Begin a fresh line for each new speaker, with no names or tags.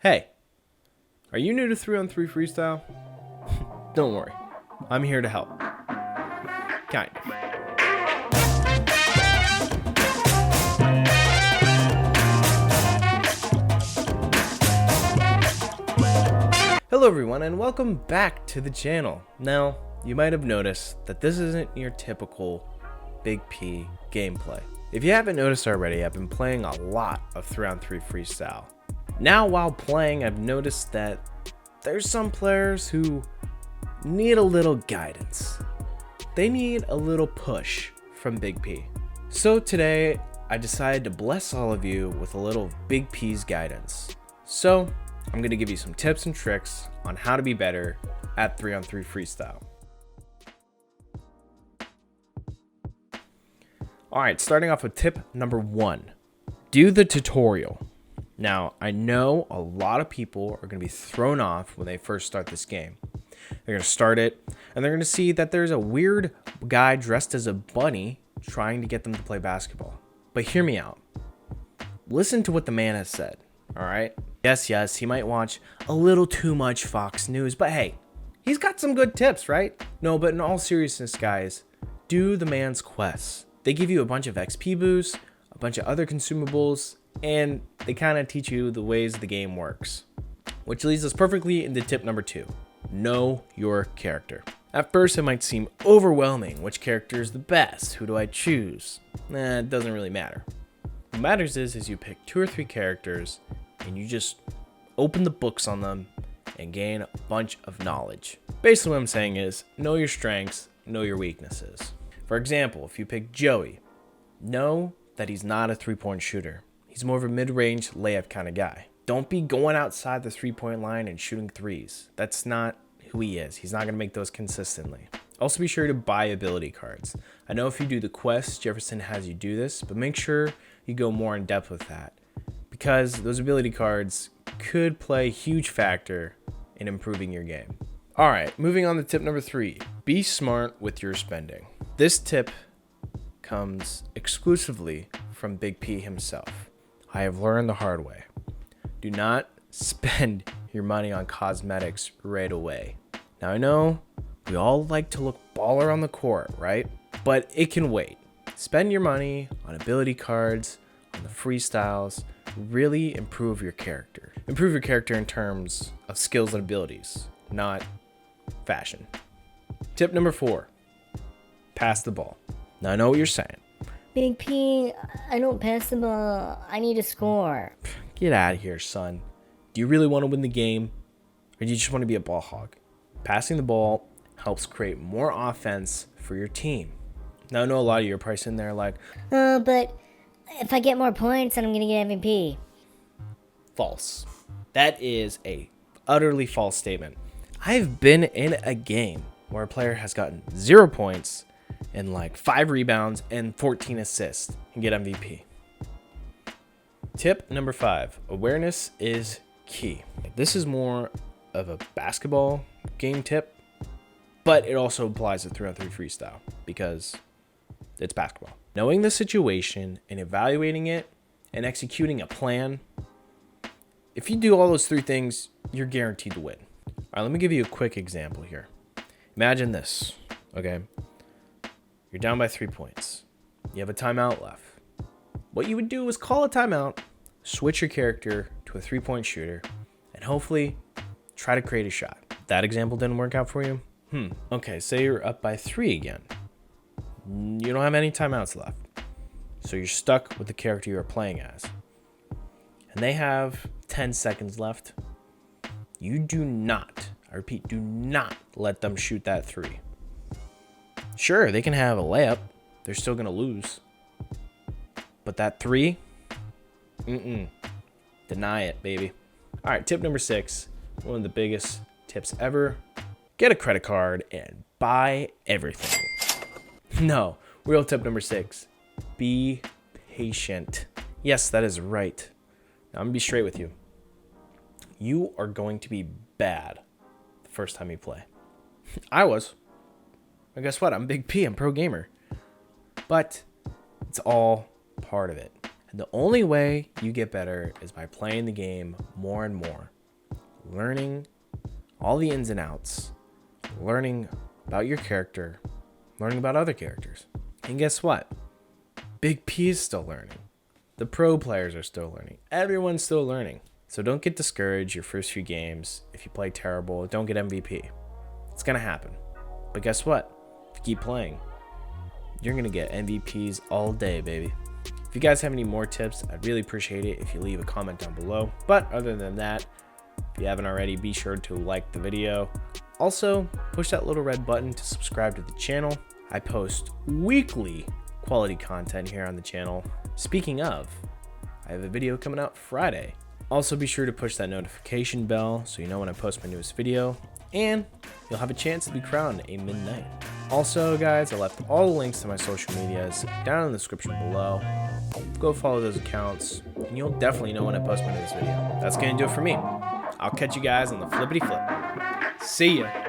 Hey, are you new to 3on3 Freestyle? Don't worry, I'm here to help. Kind of. Hello everyone and welcome back to the channel. Now, you might have noticed that this isn't your typical Big P gameplay. If you haven't noticed already, I've been playing a lot of 3on3 Freestyle. Now while playing, I've noticed that there's some players who need a little guidance. They need a little push from Big P. So today, I decided to bless all of you with a little Big P's guidance. So, I'm going to give you some tips and tricks on how to be better at 3on3 Freestyle. Alright, starting off with tip number 1. Do the tutorial. Now, I know a lot of people are going to be thrown off when they first start this game. They're going to start it, and they're going to see that there's a weird guy dressed as a bunny trying to get them to play basketball. But hear me out. Listen to what the man has said, alright? Yes, he might watch a little too much Fox News, but hey, he's got some good tips, right? No, but in all seriousness, guys, do the man's quests. They give you a bunch of XP boosts, a bunch of other consumables, and they kind of teach you the ways the game works. Which leads us perfectly into tip number 2. Know your character. At first, it might seem overwhelming. Which character is the best? Who do I choose? It doesn't really matter. What matters is you pick 2 or 3 characters and you just open the books on them and gain a bunch of knowledge. Basically what I'm saying is, know your strengths, know your weaknesses. For example, if you pick Joey, know that he's not a 3-point shooter. He's more of a mid-range layup kind of guy. Don't be going outside the 3-point line and shooting threes. That's not who he is. He's not going to make those consistently. Also be sure to buy ability cards. I know if you do the quest, Jefferson has you do this, but make sure you go more in depth with that, because those ability cards could play a huge factor in improving your game. Alright, moving on to tip number 3. Be smart with your spending. This tip comes exclusively from Big P himself. I have learned the hard way. Do not spend your money on cosmetics right away. Now I know we all like to look baller on the court, right? But it can wait. Spend your money on ability cards, on the freestyles. Really improve your character. Improve your character in terms of skills and abilities, not fashion. Tip number 4. Pass the ball. Now I know what you're saying.
Big P, I don't pass the ball. I need to score.
Get out of here, son. Do you really want to win the game, or do you just want to be a ball hog? Passing the ball helps create more offense for your team. Now I know a lot of you are probably sitting there like,
but if I get more points, then I'm gonna get MVP.
false. That is a utterly false statement. I've been in a game where a player has gotten 0 points and like 5 rebounds and 14 assists and get MVP. Tip number 5. Awareness is key. This is more of a basketball game tip, but it also applies to 3on3 Freestyle because it's basketball. Knowing the situation and evaluating it and executing a plan, if you do all those 3 things, you're guaranteed to win. All right, let me give you a quick example here. Imagine this, okay? You're down by 3 points. You have a timeout left. What you would do is call a timeout, switch your character to a 3-point shooter, and hopefully try to create a shot. That example didn't work out for you? Okay, say you're up by 3 again. You don't have any timeouts left. So you're stuck with the character you're playing as. And they have 10 seconds left. You do not, I repeat, do not let them shoot that 3. Sure, they can have a layup. They're still going to lose. But that 3? Deny it, baby. All right, tip number 6. One of the biggest tips ever. Get a credit card and buy everything. No, real tip number 6. Be patient. Yes, that is right. Now, I'm going to be straight with you. You are going to be bad the first time you play. I was. And guess what? I'm Big P. I'm pro gamer. But it's all part of it. And the only way you get better is by playing the game more and more, learning all the ins and outs, learning about your character, learning about other characters. And guess what? Big P is still learning. The pro players are still learning. Everyone's still learning. So don't get discouraged your first few games. If you play terrible, don't get MVP. It's going to happen. But guess what? If you keep playing, you're going to get MVPs all day, baby. If you guys have any more tips, I'd really appreciate it if you leave a comment down below. But other than that, if you haven't already, be sure to like the video. Also, push that little red button to subscribe to the channel. I post weekly quality content here on the channel. Speaking of, I have a video coming out Friday. Also, be sure to push that notification bell so you know when I post my newest video, and you'll have a chance to be crowned a midnight. Also, guys, I left all the links to my social medias down in the description below. Go follow those accounts, and you'll definitely know when I post my newest video. That's gonna do it for me. I'll catch you guys on the flippity flip. See ya.